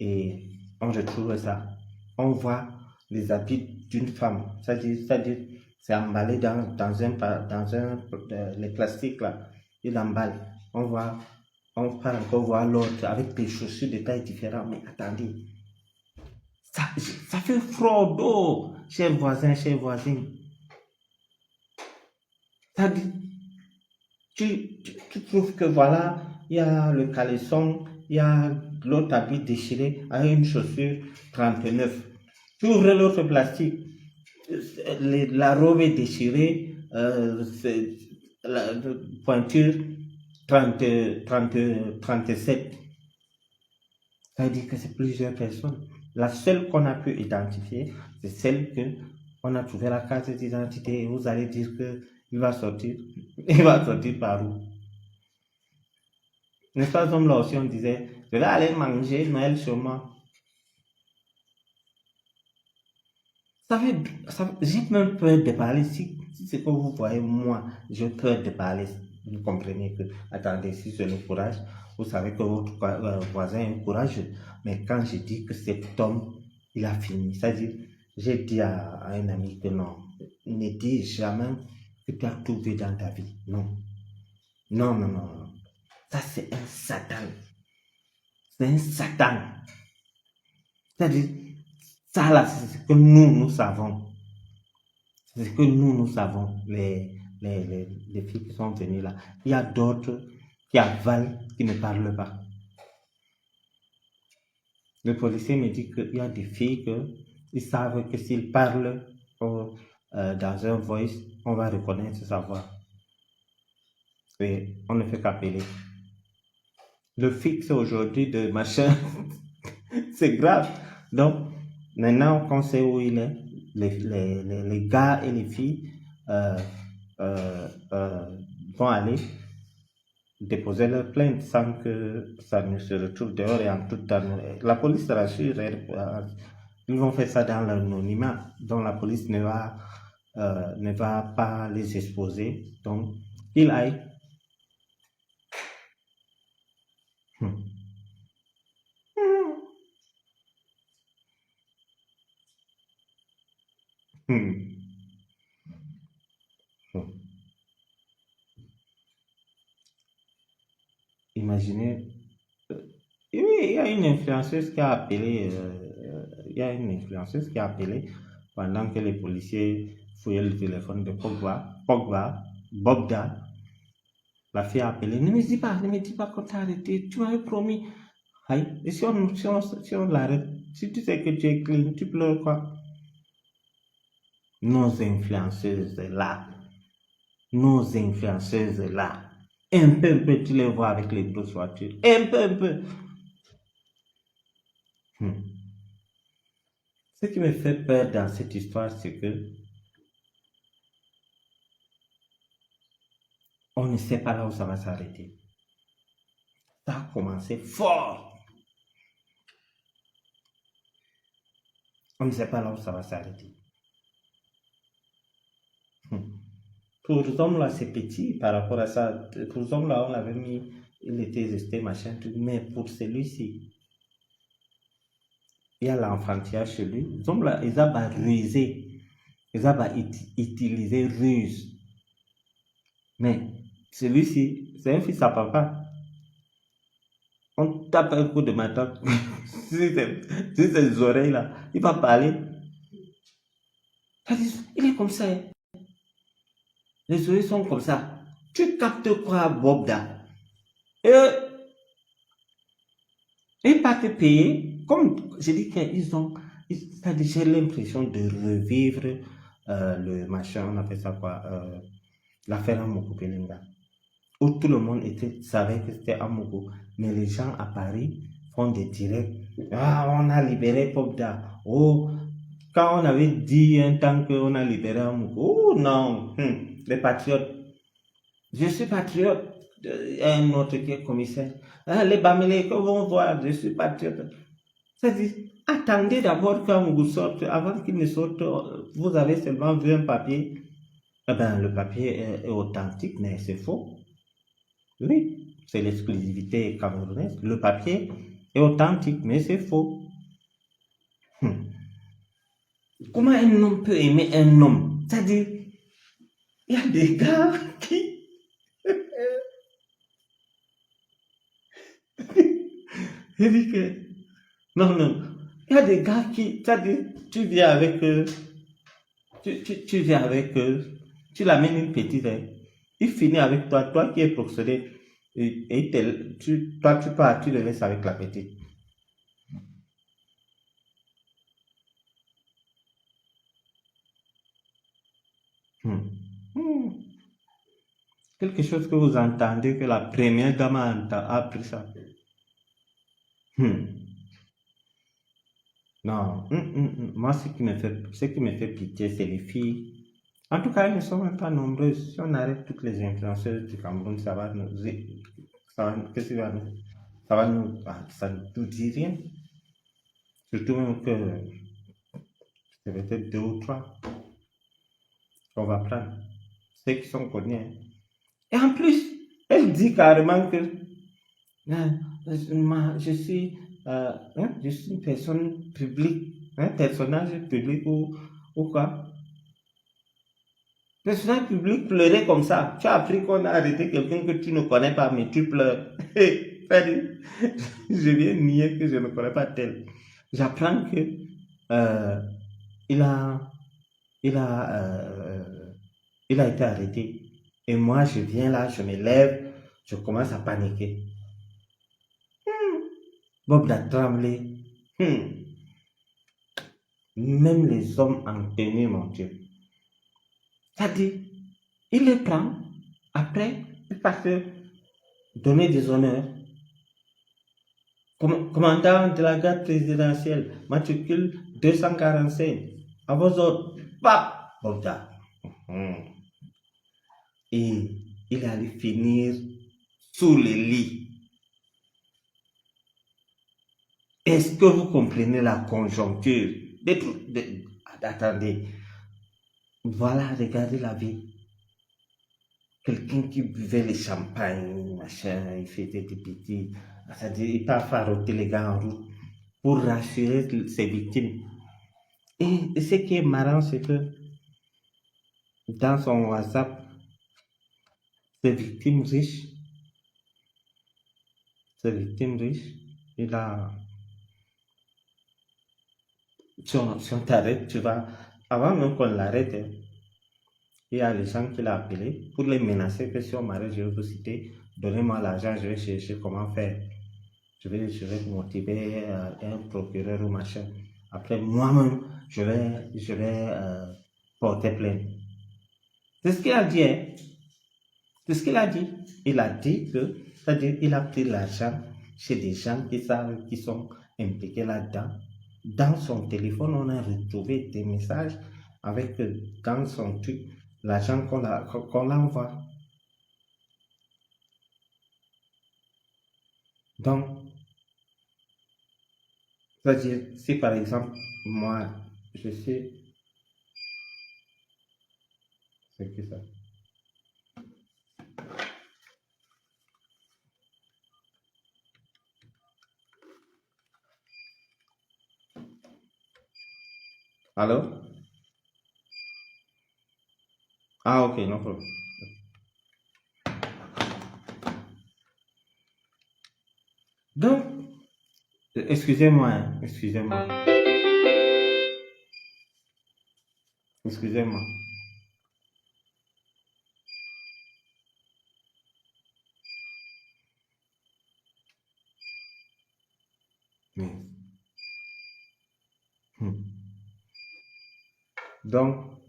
et on retrouve ça, on voit les habits d'une femme, c'est-à-dire C'est emballé les plastiques là. Il l'emballe. On part encore voir l'autre avec des chaussures de taille différente. Mais attendez, ça fait fraude, oh, chers voisins, chers voisines. Ça dit, tu trouves que voilà, il y a le caleçon, il y a l'autre habit déchiré avec une chaussure 39. Tu ouvres l'autre plastique, la robe est déchirée, la pointure 37. Ça veut dire que c'est plusieurs personnes. La seule qu'on a pu identifier, c'est celle que on a trouvé la carte d'identité et vous allez dire que il va sortir. Il va sortir par où? N'est-ce pas, là aussi, on disait, je vais aller manger Noël chez moi. J'ai même peur de parler. Si c'est que vous voyez, moi, j'ai peur de parler. Vous comprenez que, attendez, si c'est le courage, vous savez que votre voisin est courageux. Mais quand je dis que cet homme, il a fini, c'est-à-dire, j'ai dit à un ami que non, ne dis jamais que tu as tout vu dans ta vie. Non. Non, non, non, non. Ça, c'est un Satan. C'est un Satan. C'est-à-dire, ça là, c'est ce que nous savons. C'est ce que nous savons, les filles qui sont venues là. Il y a d'autres qui avalent, qui ne parlent pas. Le policier me dit qu'il y a des filles ils savent que s'ils parlent dans un voice, on va reconnaître sa voix. Et on ne fait qu'appeler. Le fixe aujourd'hui de machin, c'est grave. Donc, maintenant qu'on sait où il est, les gars et les filles vont aller déposer leur plainte sans que ça ne se retrouve dehors et en toute temps. La police rassure, ils vont faire ça dans l'anonymat, donc la police ne va pas les exposer. Donc, qu'ils aillent. Imaginez, il y a une influenceuse qui a appelé, pendant que les policiers fouillaient le téléphone de Bogda. La fille a appelé, ne me dis pas qu'on t'a arrêté, tu m'avais promis. Et si on l'arrête, si tu sais que tu es clean, tu pleures quoi? Nos influenceuses là, un peu, tu les vois avec les grosses voitures, un peu. Ce qui me fait peur dans cette histoire, c'est que on ne sait pas là où ça va s'arrêter. Ça a commencé fort. On ne sait pas là où ça va s'arrêter. Pour les hommes là, c'est petit par rapport à ça. Pour les hommes là, on avait mis, il était resté machin, tout. Mais pour celui-ci, il y a l'enfantillage chez lui. Les hommes là, ils ont rusé. Ils ont utilisé ruse. Mais celui-ci, c'est un fils à papa. On tape un coup de matin sur ses oreilles là. Il va parler. Il est comme ça. Les oreilles sont comme ça. Tu captes quoi, Bogda? Et pas te payer. Comme je dis j'ai l'impression de revivre le machin, on appelle ça quoi, l'affaire Amogo Pelenga. Où tout le monde savait que c'était Amogo. Mais les gens à Paris font des directs. Ah, on a libéré Bogda. Oh, quand on avait dit un temps qu'on a libéré Amogo. Oh non, les patriotes. Je suis patriote. Un autre qui est commissaire. Les Bamilés que vont voir, je suis patriote. C'est-à-dire, attendez d'abord qu'Amogo sorte. Avant qu'il ne sorte, vous avez seulement vu un papier. Eh bien, le papier est authentique, mais c'est faux. Oui, c'est l'exclusivité camerounaise. Le papier est authentique, mais c'est faux. Comment un homme peut aimer un homme? C'est-à-dire, Il y a des gars qui... Je dis que... Non, non. Il y a des gars qui... Tu viens avec eux. Tu viens avec eux. Tu l'amènes une petite. Hein. Il finit avec toi. Toi qui es possédé. Toi, tu pars. Tu le laisses avec la petite. Hmm. Hmm. Quelque chose que vous entendez que la première dame a appris ça. Hmm. Non. Moi, ce qui me fait pitié, c'est les filles. En tout cas, elles ne sont même pas nombreuses. Si on arrête toutes les influenceuses du Cameroun, qu'est-ce que ça ne nous dit rien. Surtout même que c'est peut-être deux ou trois qu'on va prendre. Ceux qui sont connus. Hein. Et en plus, elle dit carrément que je suis une personne publique, un personnage public ou quoi. Personnage public pleurer comme ça. Tu as appris qu'on a arrêté quelqu'un que tu ne connais pas, mais tu pleures. Je viens nier que je ne connais pas tel. J'apprends que euh, il a, il a, il a été arrêté. Et moi, je viens là, je me lève, je commence à paniquer. Bob a tremblé. Même les hommes en tenue, mon Dieu. C'est-à-dire, il les prend, après, il passe donner des honneurs. Commandant de la garde présidentielle, matricule 245. À vos ordres, pap, Bogda. Et il allait finir sous le lit. Est-ce que vous comprenez la conjoncture? Attendez. Voilà, regardez la vie. Quelqu'un qui buvait le champagne, machin, il faisait des petits. C'est-à-dire, il part faroter les gars en route pour rassurer ses victimes. Et ce qui est marrant, c'est que dans son WhatsApp, ces victimes riches, il a, si on t'arrête, tu vas, avant même qu'on l'arrête, hein, il y a les gens qui l'ont appelé pour les menacer que si on m'arrête, je vais vous citer, donnez-moi l'argent, je vais chercher comment faire. Je vais motiver un procureur ou machin. Après, moi-même, je vais porter plainte. C'est ce qu'il a dit, hein. C'est ce qu'il a dit. Il a dit que, c'est-à-dire, il a pris l'argent chez des gens qui savent, qui sont impliqués là-dedans. Dans son téléphone, on a retrouvé des messages avec dans son truc l'argent qu'on l'envoie. Donc, c'est-à-dire, si par exemple, moi, je sais, c'est que ça. Allô? Ah, ok, no problem. Donc, excusez-moi, hein, excusez-moi, excusez-moi. Mais, donc,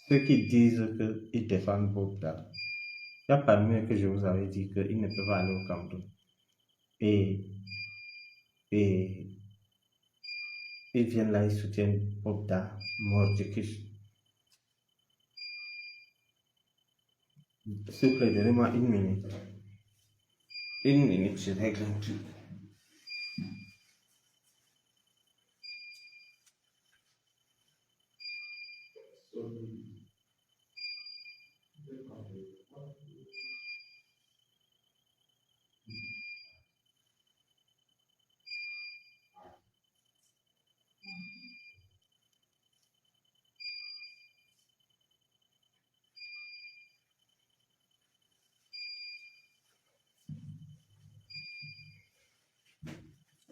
ceux qui disent qu'ils défendent Bogda, il y a parmi eux que je vous avais dit qu'ils ne peuvent pas aller au Cameroun. Et, et ils viennent là, ils soutiennent Bogda, mort de Kish. S'il vous plaît, donnez-moi une minute. Une minute, je règle un truc.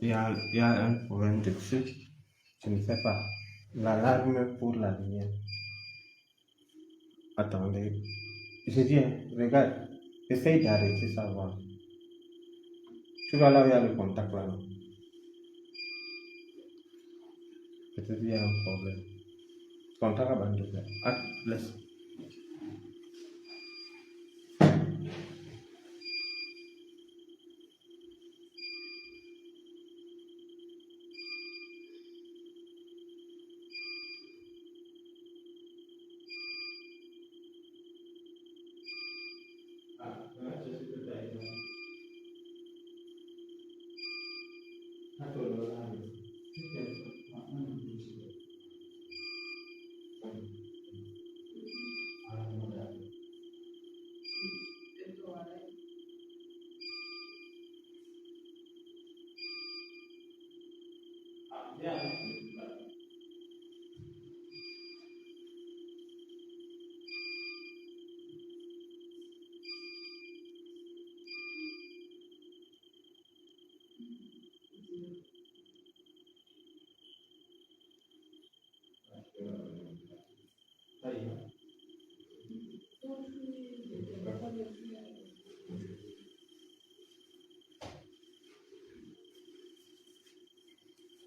il y a un problème de truc. Je ne sais pas. L'alarme pour la lumière. Attendez. Je dis, hein, regarde. Essaye d'arrêter ça. Voilà. Tu vois là où il y a le contact là. Non? Peut-être il y a un problème. Contact abandonné. Ah, laisse.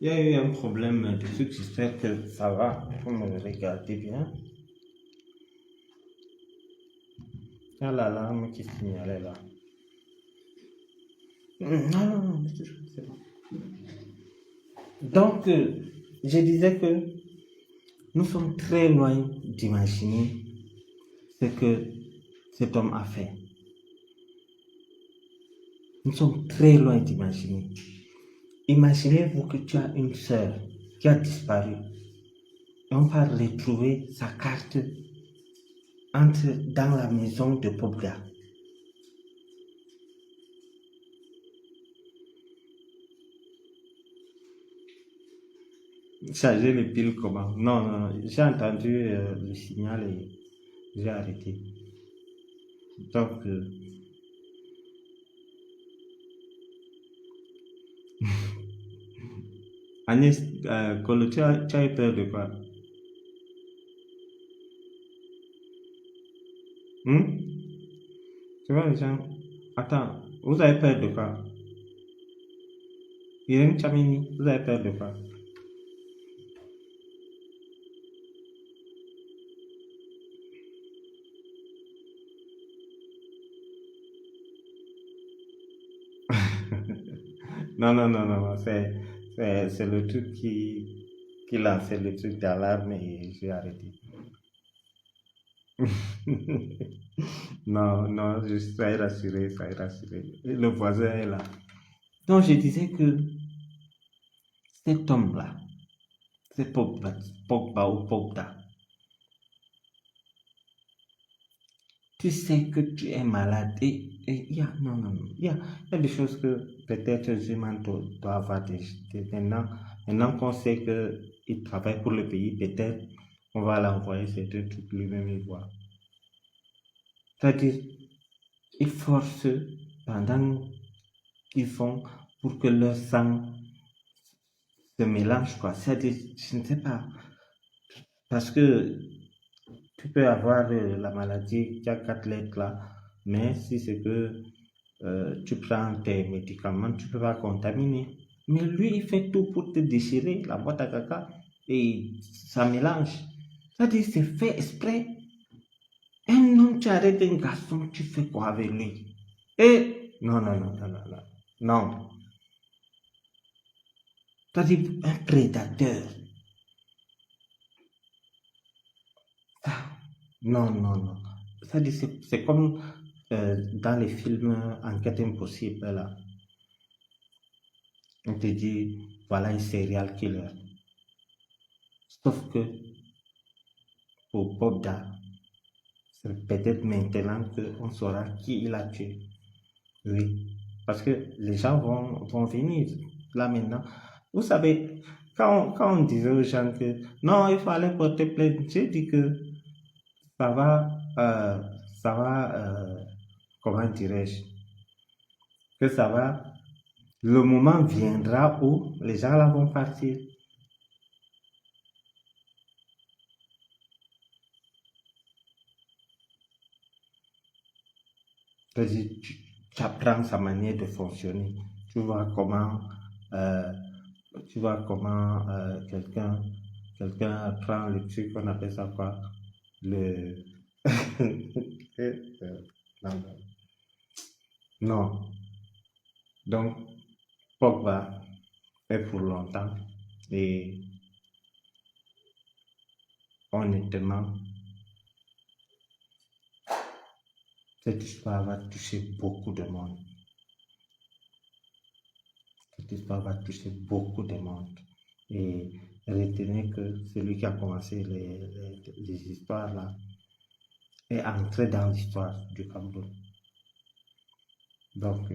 Il y a eu un problème de truc, j'espère que ça va. Vous me regardez bien. Il y a l'alarme qui signalait là. Non, c'est bon. Donc, je disais que nous sommes très loin d'imaginer ce que cet homme a fait. Nous sommes très loin d'imaginer. Imaginez-vous que tu as une sœur qui a disparu et on va retrouver sa carte dans la maison de Pobga. Charger les piles comment? Non, j'ai entendu le signal et j'ai arrêté. Donc, Agnès, Kolo, tu as eu peur de quoi? Tu vois les gens? Attends, vous avez peur de quoi? Irène Chamini, vous avez peur de quoi? Non, c'est le truc qui lançait le truc d'alarme et j'ai arrêté. Non, je sois rassuré, soyez rassuré. Et le voisin est là. Donc je disais que cet homme-là, c'est Pogba ou Pogba, tu sais que tu es malade et il y a, non, il y a des choses que peut-être Zeman doit avoir maintenant qu'on sait qu'il travaille pour le pays, peut-être on va l'envoyer certains trucs lui-même il voit. C'est-à-dire, ils forcent pendant qu'ils font pour que leur sang se mélange, quoi. C'est-à-dire, je ne sais pas, parce que tu peux avoir la maladie qui a 4 lettres là, mais si c'est que tu prends tes médicaments, tu ne peux pas contaminer. Mais lui, il fait tout pour te déchirer la boîte à caca et ça mélange. C'est-à-dire, c'est fait exprès. Un homme, tu arrêtes un garçon, tu fais quoi avec lui? Et non. Non. C'est-à-dire, un prédateur. Non. C'est-à-dire, c'est comme dans les films Enquête impossible, là. On te dit, voilà un serial killer. Sauf que pour Bobda, c'est peut-être maintenant qu'on saura qui il a tué. Oui, parce que les gens vont venir là maintenant. Vous savez, quand on disait aux gens que non, il fallait porter plainte, j'ai dit que ça va, euh, ça va, comment dirais-je, que ça va le moment viendra où les gens là vont partir. C'est-à-dire, tu apprends sa manière de fonctionner. Tu vois comment, euh, quelqu'un prend le truc, on appelle ça quoi? Le... non, non. Non. Donc, Pogba est pour longtemps. Et honnêtement, cette histoire va toucher beaucoup de monde. Cette histoire va toucher beaucoup de monde. Et retenez que celui qui a commencé les histoires là est entré dans l'histoire du Cameroun. Donc,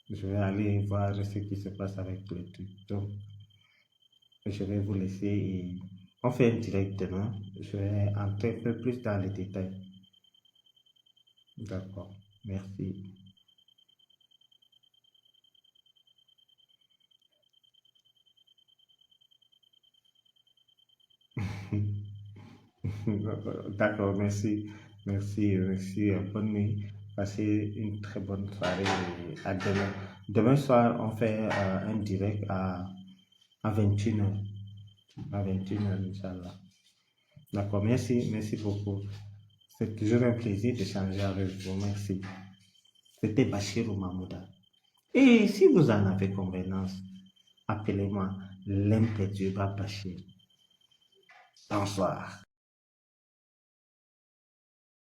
je vais aller voir ce qui se passe avec le truc. Donc, je vais vous laisser et on fait un direct demain. Je vais entrer un peu plus dans les détails. D'accord. Merci. D'accord, merci. Merci. Bonne nuit. Passez une très bonne soirée et à demain. Demain soir, on fait un direct à 21h. À 21h, Inch'Allah. D'accord, merci beaucoup. C'est toujours un plaisir d'échanger avec vous. Merci. C'était Bachir Mahmouda. Et si vous en avez convenance, appelez-moi l'imperturbable Bachir. Bonsoir.